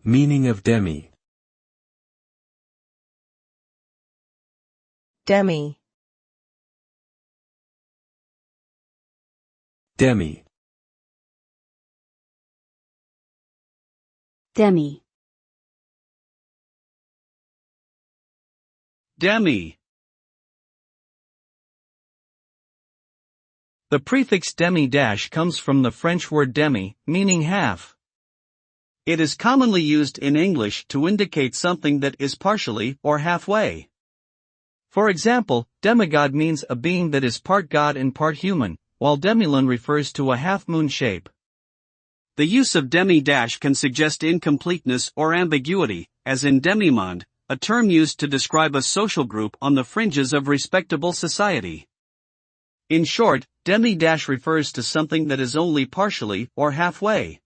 Meaning of demi. Demi. Demi. Demi. Demi. The prefix demi- comes from the French word demi, meaning half. It is commonly used in English to indicate something that is partially or halfway. For example, demigod means a being that is part god and part human, while demilune refers to a half-moon shape. The use of demi- can suggest incompleteness or ambiguity, as in demi-monde, a term used to describe a social group on the fringes of respectable society. In short, demi- refers to something that is only partially or halfway.